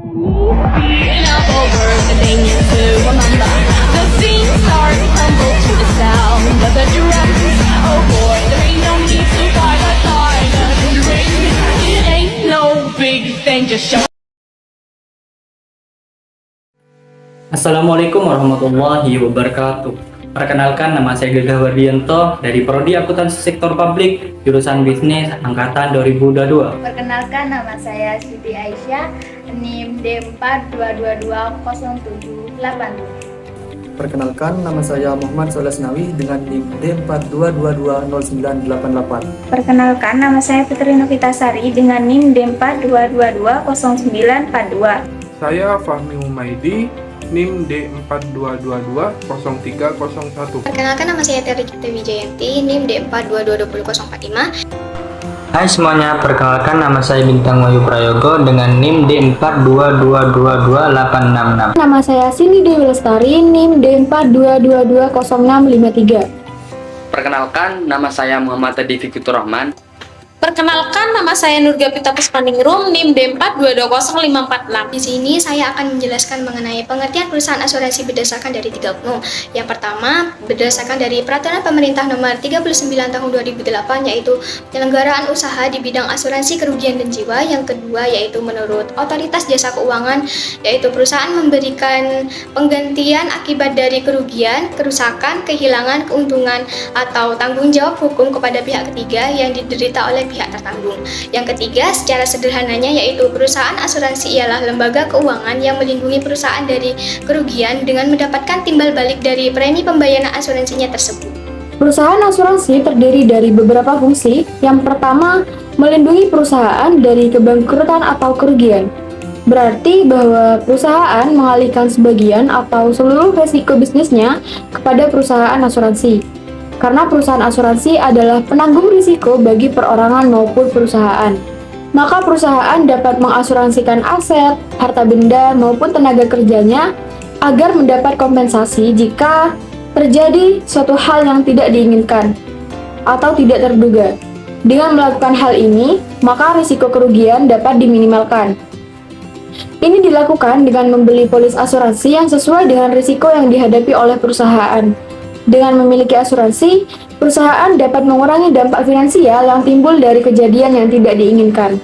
Beating up over the thing to remember. The scene starts to crumble to the sound of the drums. Oh boy, there ain't no need to fight a silent ring. It ain't no big thing, just show. Assalamualaikum warahmatullahi wabarakatuh. Perkenalkan, nama saya Gagah Wardianto dari Prodi Akuntansi Sektor Publik, jurusan Bisnis Angkatan 2022. Perkenalkan, nama saya Siti Aisyah, NIM D42220787. Perkenalkan, nama saya Muhammad Soleh Senawi dengan NIM D42220988. Perkenalkan, nama saya Putri Novitasari dengan NIM D42220942. Saya Fahmi Humaydi, NIM D42220301. Perkenalkan, nama saya Terry Wijayanti, NIM D42220045. Hai semuanya, perkenalkan nama saya Bintang Wahyu Prayogo dengan NIM D42222866. Nama saya Cindy Dewi Lestari, NIM D42220653. Perkenalkan, nama saya Muhammad Tadi Fikitur Rahman. Perkenalkan, nama saya Nurgapita Puspaningrum, NIM D42200546. Di sini saya akan menjelaskan mengenai pengertian perusahaan asuransi berdasarkan dari 3 UNU. Yang pertama, berdasarkan dari Peraturan Pemerintah Nomor 39 Tahun 2008, yaitu penyelenggaraan usaha di bidang asuransi kerugian dan jiwa. Yang kedua, yaitu menurut Otoritas Jasa Keuangan, yaitu perusahaan memberikan penggantian akibat dari kerugian, kerusakan, kehilangan, keuntungan, atau tanggung jawab hukum kepada pihak ketiga yang diderita oleh pihak tertanggung. Yang ketiga, secara sederhananya, yaitu perusahaan asuransi ialah lembaga keuangan yang melindungi perusahaan dari kerugian dengan mendapatkan timbal balik dari premi pembayaran asuransinya tersebut. Perusahaan asuransi terdiri dari beberapa fungsi. Yang pertama, melindungi perusahaan dari kebangkrutan atau kerugian. Berarti bahwa perusahaan mengalihkan sebagian atau seluruh resiko bisnisnya kepada perusahaan asuransi. Karena perusahaan asuransi adalah penanggung risiko bagi perorangan maupun perusahaan. Maka perusahaan dapat mengasuransikan aset, harta benda, maupun tenaga kerjanya agar mendapat kompensasi jika terjadi suatu hal yang tidak diinginkan atau tidak terduga. Dengan melakukan hal ini, maka risiko kerugian dapat diminimalkan. Ini dilakukan dengan membeli polis asuransi yang sesuai dengan risiko yang dihadapi oleh perusahaan. Dengan memiliki asuransi, perusahaan dapat mengurangi dampak finansial yang timbul dari kejadian yang tidak diinginkan.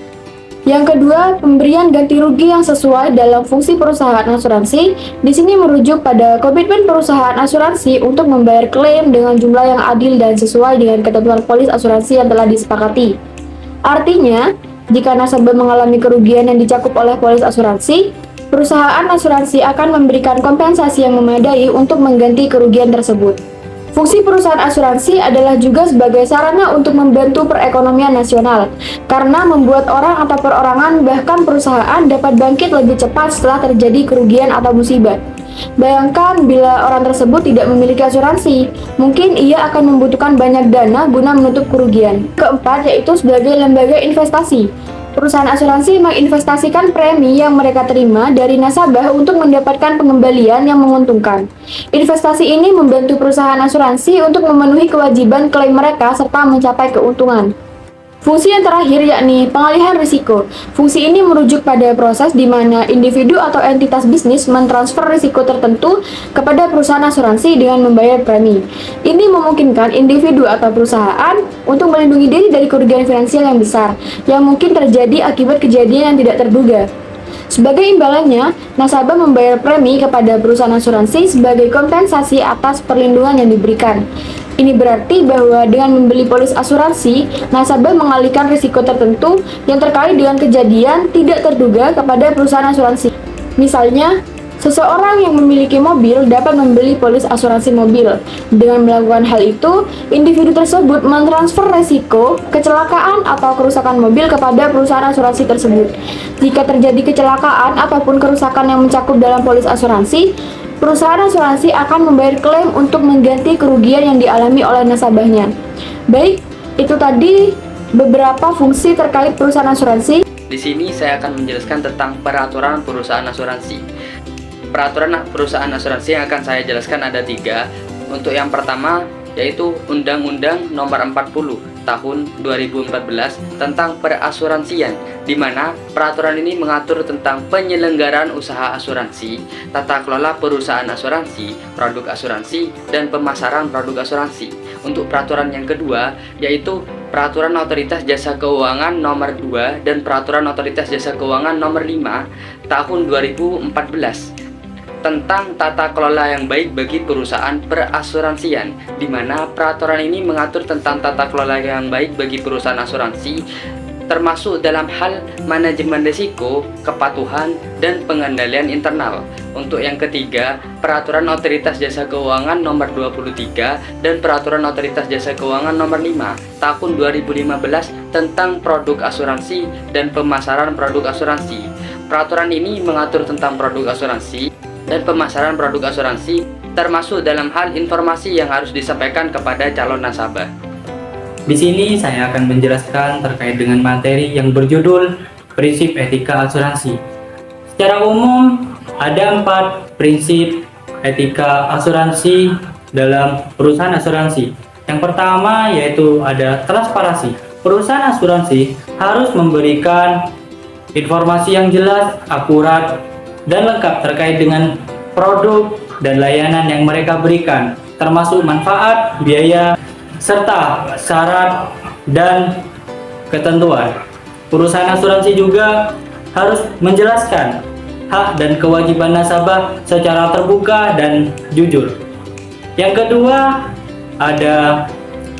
Yang kedua, pemberian ganti rugi yang sesuai dalam fungsi perusahaan asuransi. Di sini merujuk pada komitmen perusahaan asuransi untuk membayar klaim dengan jumlah yang adil dan sesuai dengan ketentuan polis asuransi yang telah disepakati. Artinya, jika nasabah mengalami kerugian yang dicakup oleh polis asuransi, perusahaan asuransi akan memberikan kompensasi yang memadai untuk mengganti kerugian tersebut. Fungsi perusahaan asuransi adalah juga sebagai sarana untuk membantu perekonomian nasional, karena membuat orang atau perorangan bahkan perusahaan dapat bangkit lebih cepat setelah terjadi kerugian atau musibah. Bayangkan bila orang tersebut tidak memiliki asuransi, mungkin ia akan membutuhkan banyak dana guna menutup kerugian. Keempat, yaitu sebagai lembaga investasi. Perusahaan asuransi menginvestasikan premi yang mereka terima dari nasabah untuk mendapatkan pengembalian yang menguntungkan. Investasi ini membantu perusahaan asuransi untuk memenuhi kewajiban klaim mereka serta mencapai keuntungan. Fungsi yang terakhir yakni pengalihan risiko. Fungsi ini merujuk pada proses di mana individu atau entitas bisnis mentransfer risiko tertentu kepada perusahaan asuransi dengan membayar premi. Ini memungkinkan individu atau perusahaan untuk melindungi diri dari kerugian finansial yang besar yang mungkin terjadi akibat kejadian yang tidak terduga. Sebagai imbalannya, nasabah membayar premi kepada perusahaan asuransi sebagai kompensasi atas perlindungan yang diberikan. Ini berarti bahwa dengan membeli polis asuransi, nasabah mengalihkan risiko tertentu yang terkait dengan kejadian tidak terduga kepada perusahaan asuransi. Misalnya, seseorang yang memiliki mobil dapat membeli polis asuransi mobil. Dengan melakukan hal itu, individu tersebut mentransfer risiko kecelakaan atau kerusakan mobil kepada perusahaan asuransi tersebut. Jika terjadi kecelakaan ataupun kerusakan yang mencakup dalam polis asuransi, perusahaan asuransi akan membayar klaim untuk mengganti kerugian yang dialami oleh nasabahnya. Baik, itu tadi beberapa fungsi terkait perusahaan asuransi. Di sini saya akan menjelaskan tentang peraturan perusahaan asuransi. Peraturan perusahaan asuransi yang akan saya jelaskan ada 3. Untuk yang pertama, yaitu Undang-Undang Nomor 40 tahun 2014 tentang perasuransian, di mana peraturan ini mengatur tentang penyelenggaraan usaha asuransi, tata kelola perusahaan asuransi, produk asuransi, dan pemasaran produk asuransi. Untuk peraturan yang kedua, yaitu Peraturan Otoritas Jasa Keuangan Nomor 2 dan Peraturan Otoritas Jasa Keuangan Nomor 5 Tahun 2014 tentang tata kelola yang baik bagi perusahaan perasuransian, di mana peraturan ini mengatur tentang tata kelola yang baik bagi perusahaan asuransi, termasuk dalam hal manajemen risiko, kepatuhan, dan pengendalian internal. Untuk yang ketiga, Peraturan Otoritas Jasa Keuangan Nomor 23 dan Peraturan Otoritas Jasa Keuangan Nomor 5 Tahun 2015 tentang produk asuransi dan pemasaran produk asuransi. Peraturan ini mengatur tentang produk asuransi dan pemasaran produk asuransi, termasuk dalam hal informasi yang harus disampaikan kepada calon nasabah. Di sini saya akan menjelaskan terkait dengan materi yang berjudul Prinsip Etika Asuransi. Secara umum, ada 4 prinsip etika asuransi dalam perusahaan asuransi. Yang pertama yaitu ada transparansi. Perusahaan asuransi harus memberikan informasi yang jelas, akurat, dan lengkap terkait dengan produk dan layanan yang mereka berikan, termasuk manfaat, biaya, serta syarat dan ketentuan. Perusahaan asuransi juga harus menjelaskan hak dan kewajiban nasabah secara terbuka dan jujur. Yang kedua, ada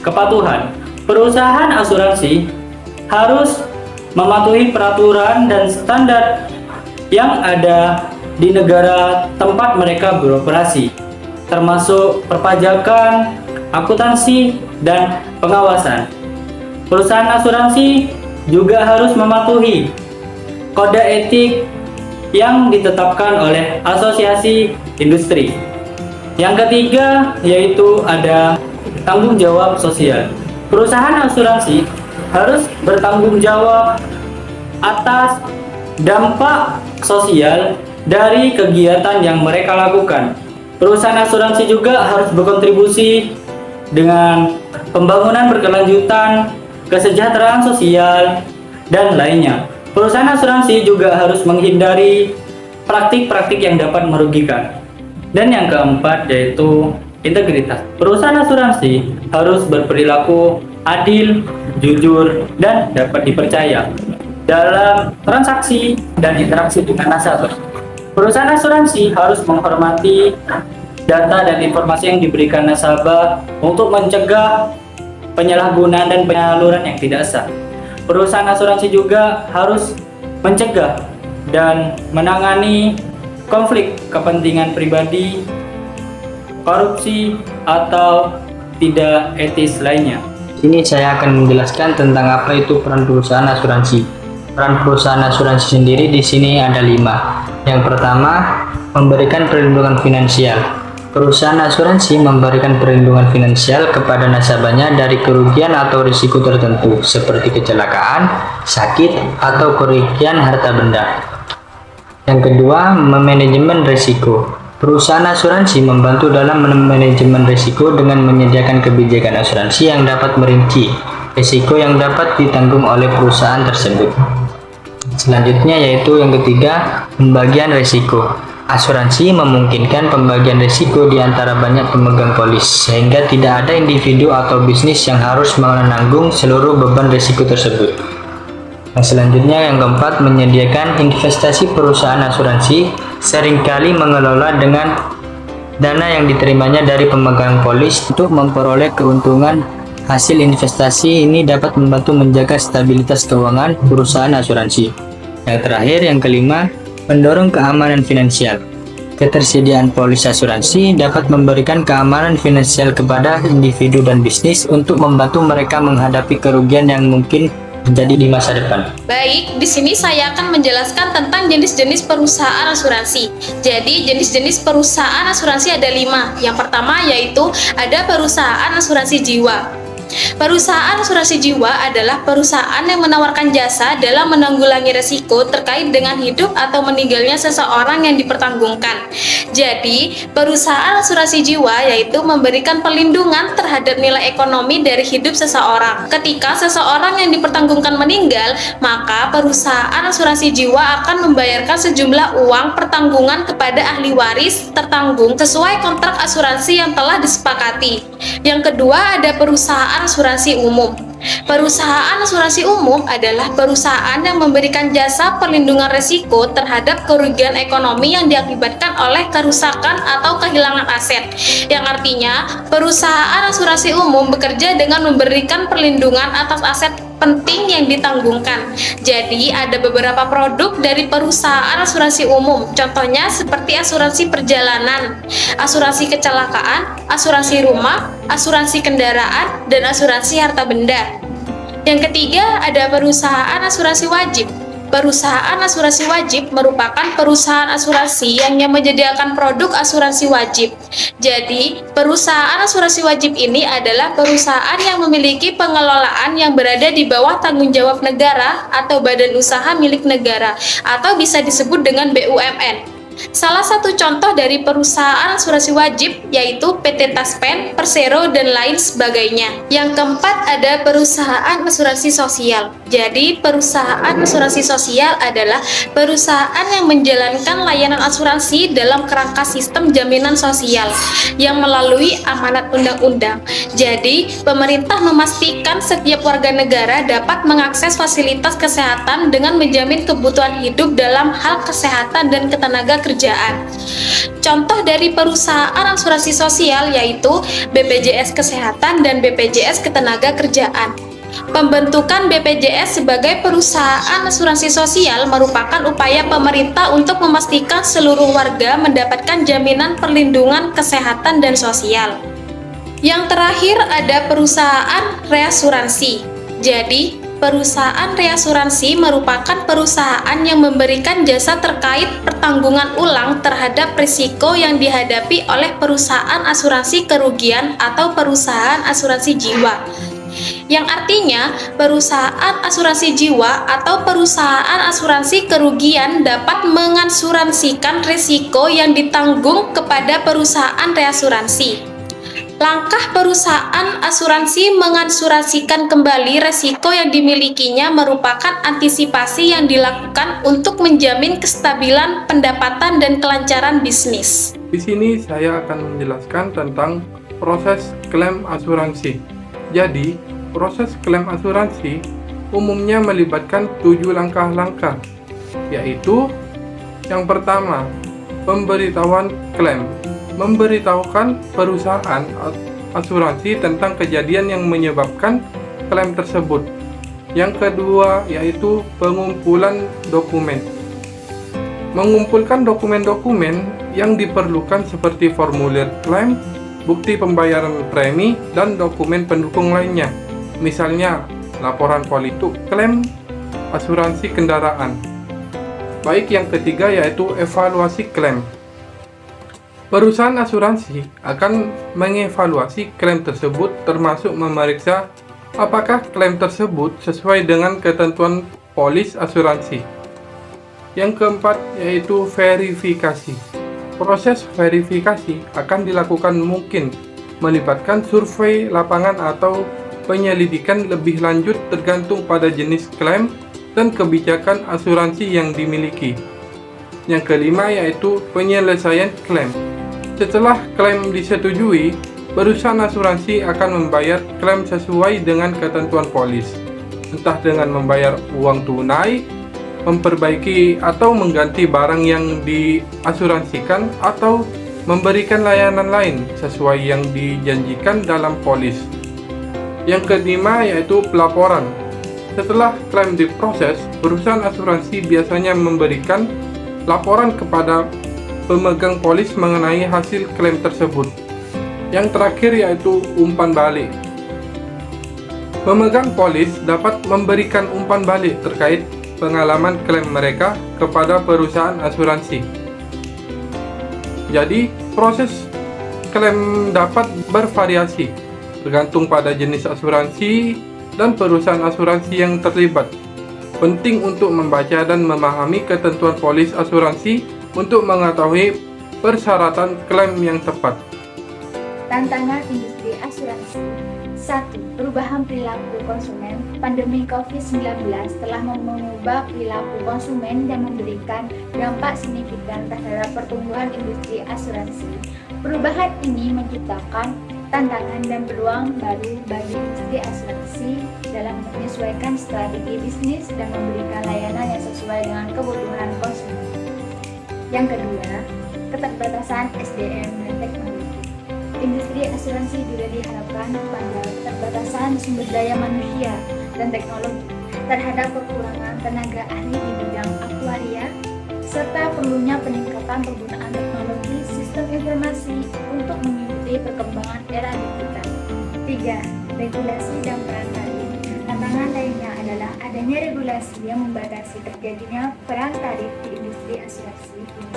kepatuhan. Perusahaan asuransi harus mematuhi peraturan dan standar yang ada di negara tempat mereka beroperasi, termasuk perpajakan, akuntansi, dan pengawasan. Perusahaan asuransi juga harus mematuhi kode etik yang ditetapkan oleh asosiasi industri. Yang ketiga yaitu ada tanggung jawab sosial. Perusahaan asuransi harus bertanggung jawab atas dampak sosial dari kegiatan yang mereka lakukan. Perusahaan asuransi juga harus berkontribusi dengan pembangunan berkelanjutan, kesejahteraan sosial, dan lainnya. Perusahaan asuransi juga harus menghindari praktik-praktik yang dapat merugikan. Dan yang keempat yaitu integritas. Perusahaan asuransi harus berperilaku adil, jujur, dan dapat dipercaya dalam transaksi dan interaksi dengan nasabah. Perusahaan asuransi harus menghormati data dan informasi yang diberikan nasabah untuk mencegah penyalahgunaan dan penyaluran yang tidak sah. Perusahaan asuransi juga harus mencegah dan menangani konflik kepentingan pribadi, korupsi, atau tidak etis lainnya. Ini saya akan menjelaskan tentang apa itu peran perusahaan asuransi. Peran perusahaan asuransi sendiri di sini ada 5. Yang pertama, memberikan perlindungan finansial. Perusahaan asuransi memberikan perlindungan finansial kepada nasabahnya dari kerugian atau risiko tertentu, seperti kecelakaan, sakit, atau kerugian harta benda. Yang kedua, memanajemen risiko. Perusahaan asuransi membantu dalam manajemen risiko dengan menyediakan kebijakan asuransi yang dapat merinci risiko yang dapat ditanggung oleh perusahaan tersebut. Selanjutnya yaitu yang ketiga, pembagian risiko. Asuransi memungkinkan pembagian risiko di antara banyak pemegang polis, sehingga tidak ada individu atau bisnis yang harus menanggung seluruh beban risiko tersebut. Yang selanjutnya yang keempat, menyediakan investasi. Perusahaan asuransi seringkali mengelola dengan dana yang diterimanya dari pemegang polis untuk memperoleh keuntungan. Hasil investasi ini dapat membantu menjaga stabilitas keuangan perusahaan asuransi. Yang terakhir, yang kelima, mendorong keamanan finansial. Ketersediaan polis asuransi dapat memberikan keamanan finansial kepada individu dan bisnis untuk membantu mereka menghadapi kerugian yang mungkin terjadi di masa depan. Baik, di sini saya akan menjelaskan tentang jenis-jenis perusahaan asuransi. Jadi, jenis-jenis perusahaan asuransi ada 5. Yang pertama yaitu ada perusahaan asuransi jiwa. Perusahaan asuransi jiwa adalah perusahaan yang menawarkan jasa dalam menanggulangi resiko terkait dengan hidup atau meninggalnya seseorang yang dipertanggungkan. Jadi, perusahaan asuransi jiwa yaitu memberikan perlindungan terhadap nilai ekonomi dari hidup seseorang. Ketika seseorang yang dipertanggungkan meninggal, maka perusahaan asuransi jiwa akan membayarkan sejumlah uang pertanggungan kepada ahli waris tertanggung sesuai kontrak asuransi yang telah disepakati. Yang kedua, ada perusahaan asuransi umum. Perusahaan asuransi umum adalah perusahaan yang memberikan jasa perlindungan risiko terhadap kerugian ekonomi yang diakibatkan oleh kerusakan atau kehilangan aset. Yang artinya, perusahaan asuransi umum bekerja dengan memberikan perlindungan atas aset penting yang ditanggungkan. Jadi, ada beberapa produk dari perusahaan asuransi umum. Contohnya seperti asuransi perjalanan, asuransi kecelakaan, asuransi rumah, asuransi kendaraan, dan asuransi harta benda. Yang ketiga, ada perusahaan asuransi wajib. Perusahaan asuransi wajib merupakan perusahaan asuransi yang menyediakan produk asuransi wajib. Jadi, perusahaan asuransi wajib ini adalah perusahaan yang memiliki pengelolaan yang berada di bawah tanggung jawab negara atau badan usaha milik negara, atau bisa disebut dengan BUMN. Salah satu contoh dari perusahaan asuransi wajib yaitu PT Taspen, Persero, dan lain sebagainya. Yang keempat, ada perusahaan asuransi sosial. Jadi, perusahaan asuransi sosial adalah perusahaan yang menjalankan layanan asuransi dalam kerangka sistem jaminan sosial yang melalui amanat undang-undang. Jadi, pemerintah memastikan setiap warga negara dapat mengakses fasilitas kesehatan dengan menjamin kebutuhan hidup dalam hal kesehatan dan ketenaga kerjaan. Contoh dari perusahaan asuransi sosial yaitu BPJS Kesehatan dan BPJS Ketenagakerjaan. Pembentukan BPJS sebagai perusahaan asuransi sosial merupakan upaya pemerintah untuk memastikan seluruh warga mendapatkan jaminan perlindungan kesehatan dan sosial. Yang terakhir, ada perusahaan reasuransi. Jadi, perusahaan reasuransi merupakan perusahaan yang memberikan jasa terkait pertanggungan ulang terhadap risiko yang dihadapi oleh perusahaan asuransi kerugian atau perusahaan asuransi jiwa. Yang artinya, perusahaan asuransi jiwa atau perusahaan asuransi kerugian dapat mengasuransikan risiko yang ditanggung kepada perusahaan reasuransi. Langkah perusahaan asuransi mengasuransikan kembali risiko yang dimilikinya merupakan antisipasi yang dilakukan untuk menjamin kestabilan pendapatan dan kelancaran bisnis. Di sini saya akan menjelaskan tentang proses klaim asuransi. Jadi, proses klaim asuransi umumnya melibatkan 7 langkah-langkah, yaitu yang pertama, pemberitahuan klaim. Memberitahukan perusahaan asuransi tentang kejadian yang menyebabkan klaim tersebut. Yang kedua yaitu pengumpulan dokumen. Mengumpulkan dokumen-dokumen yang diperlukan seperti formulir klaim, bukti pembayaran premi, dan dokumen pendukung lainnya. Misalnya laporan politik klaim asuransi kendaraan. Baik, yang ketiga yaitu evaluasi klaim. Perusahaan asuransi akan mengevaluasi klaim tersebut termasuk memeriksa apakah klaim tersebut sesuai dengan ketentuan polis asuransi. Yang keempat yaitu verifikasi. Proses verifikasi akan dilakukan mungkin melibatkan survei lapangan atau penyelidikan lebih lanjut tergantung pada jenis klaim dan kebijakan asuransi yang dimiliki. Yang kelima yaitu penyelesaian klaim. Setelah klaim disetujui, perusahaan asuransi akan membayar klaim sesuai dengan ketentuan polis, entah dengan membayar uang tunai, memperbaiki atau mengganti barang yang diasuransikan, atau memberikan layanan lain sesuai yang dijanjikan dalam polis. Yang kelima yaitu pelaporan. Setelah klaim diproses, perusahaan asuransi biasanya memberikan laporan kepada pemegang polis mengenai hasil klaim tersebut. Yang terakhir yaitu umpan balik. Pemegang polis dapat memberikan umpan balik terkait pengalaman klaim mereka kepada perusahaan asuransi. Jadi, proses klaim dapat bervariasi. bergantung pada jenis asuransi dan perusahaan asuransi yang terlibat. Penting untuk membaca dan memahami ketentuan polis asuransi untuk mengetahui persyaratan klaim yang tepat. Tantangan industri asuransi. 1. Perubahan perilaku konsumen. Pandemi COVID-19 telah mengubah perilaku konsumen dan memberikan dampak signifikan terhadap pertumbuhan industri asuransi. Perubahan ini menciptakan tantangan dan peluang baru bagi industri asuransi dalam menyesuaikan strategi bisnis dan memberikan layanan yang sesuai dengan kebutuhan konsumen. Yang kedua, keterbatasan SDM dan teknologi. Industri asuransi juga diharapkan pada keterbatasan sumber daya manusia dan teknologi terhadap kekurangan tenaga ahli di bidang aktuaria serta perlunya peningkatan penggunaan teknologi sistem informasi untuk mengikuti perkembangan era digital. 3. Regulasi dan peran tarif. Tantangan lainnya adalah adanya regulasi yang membatasi terjadinya peran tarif di industri asuransi ini.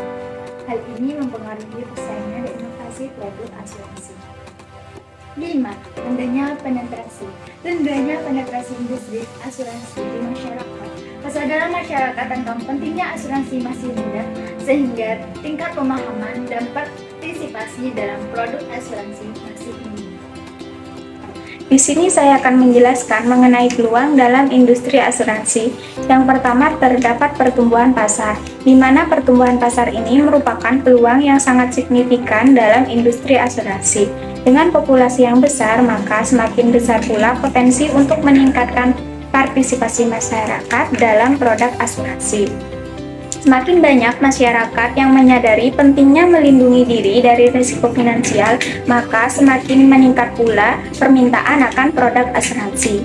Hal ini mempengaruhi persaingan dan inovasi produk asuransi. 5. Rendahnya penetrasi. Rendahnya penetrasi industri asuransi di masyarakat. Kesadaran masyarakat tentang pentingnya asuransi masih rendah, sehingga tingkat pemahaman dan partisipasi dalam produk asuransi masih tinggi. Di sini saya akan menjelaskan mengenai peluang dalam industri asuransi. Yang pertama, terdapat pertumbuhan pasar, di mana pertumbuhan pasar ini merupakan peluang yang sangat signifikan dalam industri asuransi. Dengan populasi yang besar, maka semakin besar pula potensi untuk meningkatkan partisipasi masyarakat dalam produk asuransi. Semakin banyak masyarakat yang menyadari pentingnya melindungi diri dari risiko finansial, maka semakin meningkat pula permintaan akan produk asuransi.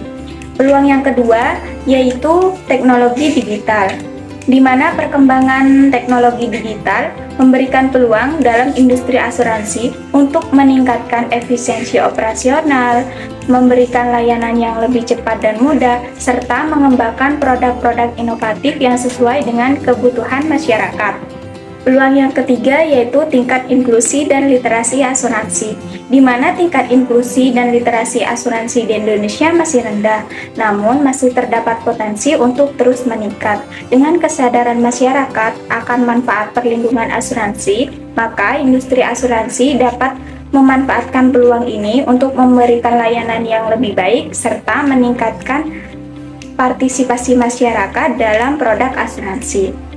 Peluang yang kedua yaitu teknologi digital, di mana perkembangan teknologi digital memberikan peluang dalam industri asuransi untuk meningkatkan efisiensi operasional, memberikan layanan yang lebih cepat dan mudah, serta mengembangkan produk-produk inovatif yang sesuai dengan kebutuhan masyarakat. Peluang yang ketiga yaitu tingkat inklusi dan literasi asuransi, di mana tingkat inklusi dan literasi asuransi di Indonesia masih rendah, namun masih terdapat potensi untuk terus meningkat. Dengan kesadaran masyarakat akan manfaat perlindungan asuransi, maka industri asuransi dapat memanfaatkan peluang ini untuk memberikan layanan yang lebih baik serta meningkatkan partisipasi masyarakat dalam produk asuransi.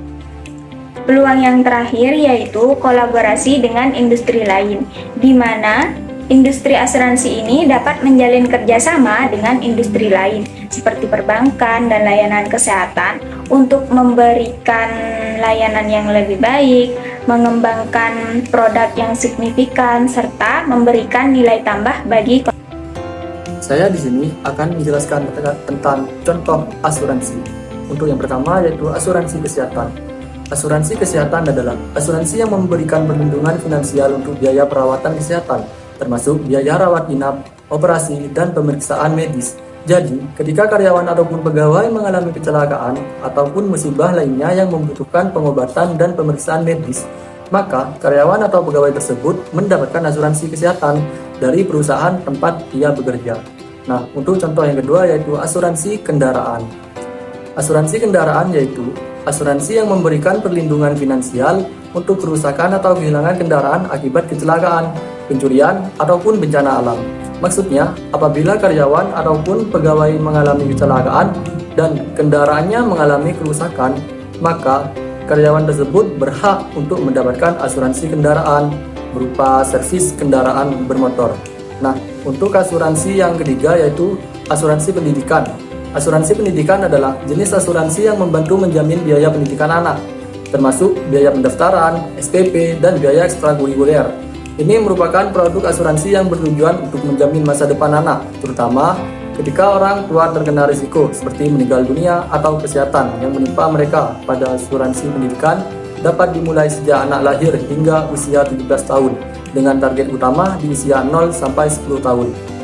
Peluang yang terakhir yaitu kolaborasi dengan industri lain, di mana industri asuransi ini dapat menjalin kerjasama dengan industri lain seperti perbankan dan layanan kesehatan untuk memberikan layanan yang lebih baik, mengembangkan produk yang signifikan, serta memberikan nilai tambah bagi. Saya di sini akan menjelaskan tentang contoh asuransi. Untuk yang pertama yaitu asuransi kesehatan. Asuransi kesehatan adalah asuransi yang memberikan perlindungan finansial untuk biaya perawatan kesehatan, termasuk biaya rawat inap, operasi, dan pemeriksaan medis. Jadi, ketika karyawan ataupun pegawai mengalami kecelakaan ataupun musibah lainnya yang membutuhkan pengobatan dan pemeriksaan medis, maka karyawan atau pegawai tersebut mendapatkan asuransi kesehatan dari perusahaan tempat ia bekerja. Nah, untuk contoh yang kedua yaitu asuransi kendaraan. Asuransi kendaraan yaitu asuransi yang memberikan perlindungan finansial untuk kerusakan atau kehilangan kendaraan akibat kecelakaan, pencurian, ataupun bencana alam. Maksudnya, apabila karyawan ataupun pegawai mengalami kecelakaan dan kendaraannya mengalami kerusakan, maka karyawan tersebut berhak untuk mendapatkan asuransi kendaraan berupa servis kendaraan bermotor. Nah, untuk asuransi yang ketiga yaitu asuransi pendidikan. Asuransi pendidikan adalah jenis asuransi yang membantu menjamin biaya pendidikan anak, termasuk biaya pendaftaran, SPP, dan biaya ekstrakurikuler. Ini merupakan produk asuransi yang bertujuan untuk menjamin masa depan anak, terutama ketika orang tua terkena risiko seperti meninggal dunia atau kesehatan yang menimpa mereka. Pada asuransi pendidikan dapat dimulai sejak anak lahir hingga usia 17 tahun, dengan target utama di usia 0 sampai 10 tahun.